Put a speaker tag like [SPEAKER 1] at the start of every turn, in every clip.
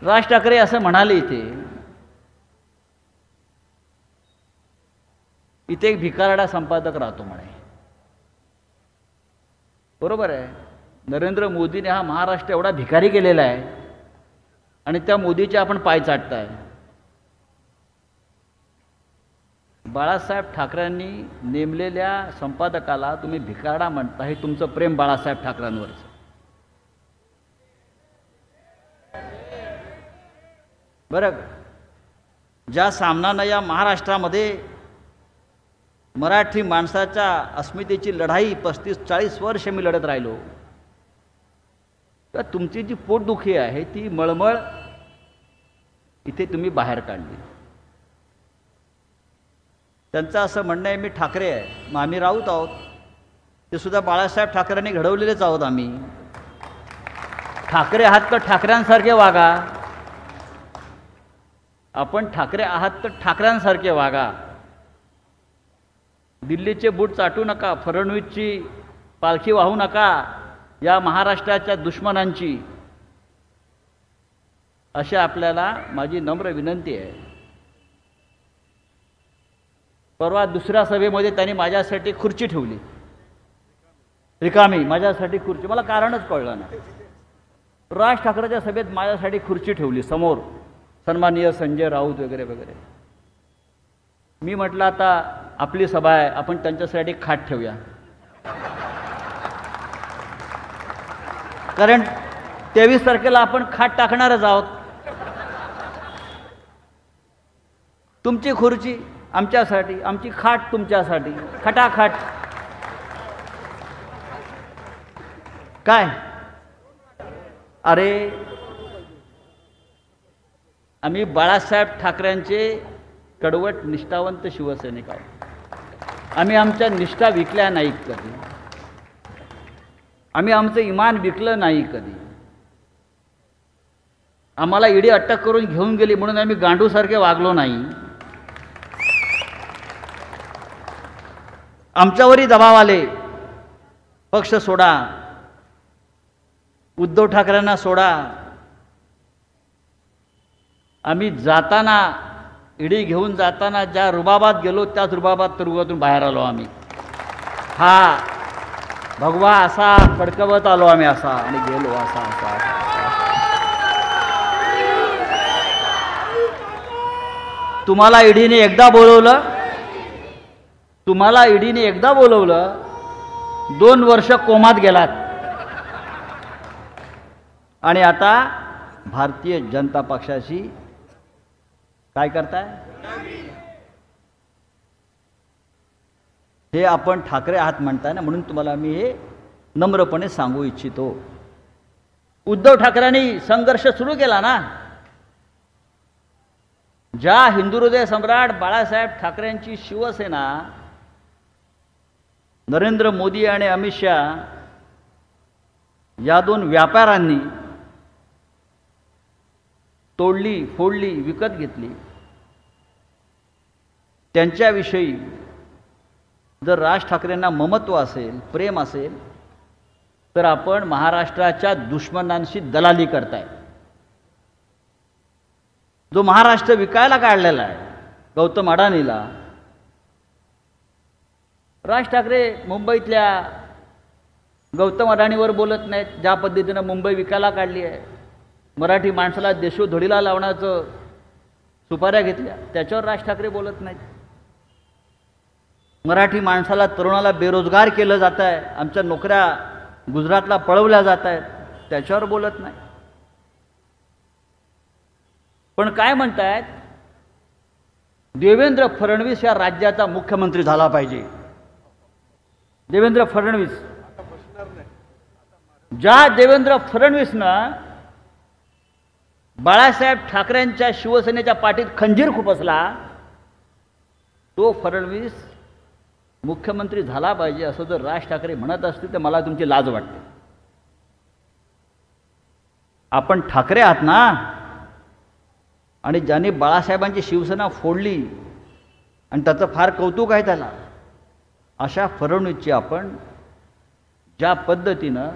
[SPEAKER 1] राज ठाकरे असं म्हणाले, इथे एक भिकारडा संपादक राहतो म्हणे. बरोबर आहे. नरेंद्र मोदीने हा महाराष्ट्र एवढा भिकारी केलेला आहे आणि त्या मोदीचे आपण पाय चाटताय. बाळासाहेब ठाकरेंनी नेमलेल्या संपादकाला तुम्ही भिकारडा म्हणता. हे तुमचं प्रेम बाळासाहेब ठाकरेंवरचं. बरं, ज्या सामनानं या महाराष्ट्रामध्ये मराठी माणसाच्या अस्मितेची लढाई 35-40 वर्ष मी लढत राहिलो, तर तुमची जी पोटदुखी आहे ती मळमळ इथे तुम्ही बाहेर काढली. त्यांचं असं म्हणणं आहे, मी ठाकरे आहे, मग आम्ही राऊत आहोत. ते सुद्धा बाळासाहेब ठाकरेंनी घडवलेलेच आहोत आम्ही. ठाकरे आहात तर ठाकऱ्यांसारखे वागा. आपण ठाकरे आहात तर ठाकऱ्यांसारखे वागा. दिल्लीचे बूट चाटू नका, फडणवीसची पालखी वाहू नका या महाराष्ट्राच्या दुश्मनांची, अशी आपल्याला माझी नम्र विनंती आहे. परवा दुसऱ्या सभेमध्ये त्यांनी माझ्यासाठी खुर्ची ठेवली, रिकामी माझ्यासाठी खुर्ची. मला कारणच कळलं नाही. राज ठाकरेच्या सभेत माझ्यासाठी खुर्ची ठेवली समोर, सन्माननीय संजय राऊत वगैरे वगैरे. मी म्हटलं आता आपली सभा आहे, आपण त्यांच्यासाठी खाट ठेवूया. कारण 23 तारखेला आपण खाट टाकणारच आहोत. तुमची खुर्ची आमच्यासाठी, आमची खाट तुमच्यासाठी, खटाखट. काय अरे, आम्ही बाळासाहेब ठाकरेंचे कडवट निष्ठावंत शिवसैनिक आहोत. आम्ही आमच्या निष्ठा विकल्या नाही कधी. आम्ही आमचं इमान विकलं नाही कधी. आम्हाला ईडी अटक करून घेऊन गेली म्हणून आम्ही गांडूसारखे वागलो नाही. आमच्यावरही दबाव आले, पक्ष सोडा, उद्धव ठाकरेंना सोडा. आम्ही जाताना, ईडी घेऊन जाताना ज्या रुबाबात गेलो त्याच रुबाबात तुरुंगातून बाहेर आलो आम्ही. हा भगवा असा फडकवत आलो आम्ही, असा आणि गेलो असा असा. तुम्हाला ईडीने एकदा बोलवलं, 2 वर्ष कोमात गेलात आणि आता भारतीय जनता पक्षाशी काय करताय? हे आपण ठाकरे आहात म्हणताय ना, म्हणून तुम्हाला मी हे नम्रपणे सांगू इच्छितो. उद्धव ठाकरेंनी संघर्ष सुरू केला ना. ज्या हिंदुहृदय सम्राट बाळासाहेब ठाकरेंची शिवसेना नरेंद्र मोदी आणि अमित शहा या 2 व्यापाऱ्यांनी तोडली, फोडली, विकत घेतली, त्यांच्याविषयी जर राज ठाकरेंना ममत्व असेल, प्रेम असेल, तर आपण महाराष्ट्राच्या दुश्मनांशी दलाली करताय. जो महाराष्ट्र विकायला काढलेला आहे गौतम अडाणीला, राज ठाकरे मुंबईतल्या गौतम अडाणीवर बोलत नाहीत. ज्या पद्धतीनं मुंबई विकायला काढली आहे, मराठी माणसाला देशोधडीला लावण्याचं सुपाऱ्या घेतल्या, त्याच्यावर राज ठाकरे बोलत नाहीत. मराठी माणसाला, तरुणाला बेरोजगार केलं जात आहे, आमच्या नोकऱ्या गुजरातला पळवल्या जात आहेत, त्याच्यावर बोलत नाही. पण काय म्हणतायत, देवेंद्र फडणवीस या राज्याचा मुख्यमंत्री झाला पाहिजे. देवेंद्र फडणवीस, ज्या देवेंद्र फडणवीसनं बाळासाहेब ठाकरेंच्या शिवसेनेच्या पाठीत खंजीर खुपसला, तो फडणवीस मुख्यमंत्री झाला पाहिजे असं जर राज ठाकरे म्हणत असतील तर मला तुमची लाज वाटते. आपण ठाकरे आहात ना, आणि ज्यांनी बाळासाहेबांची शिवसेना फोडली आणि त्याचं फार कौतुक आहे त्याला, अशा फडणवीसची आपण ज्या पद्धतीनं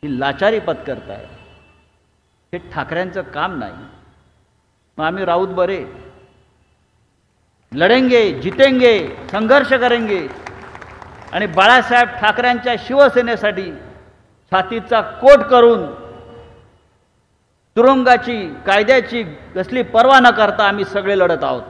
[SPEAKER 1] ही लाचारी पत्करताय, हे ठाकरेंचं काम नाही. मग आम्ही राऊत बरे, लढेंगे, जितेंगे, संघर्ष करेंगे आणि बाळासाहेब ठाकरेंच्या शिवसेनेसाठी छातीचा कोट करून तुरुंगाची, कायद्याची कसली पर्वा न करता आम्ही सगळे लढत आहोत.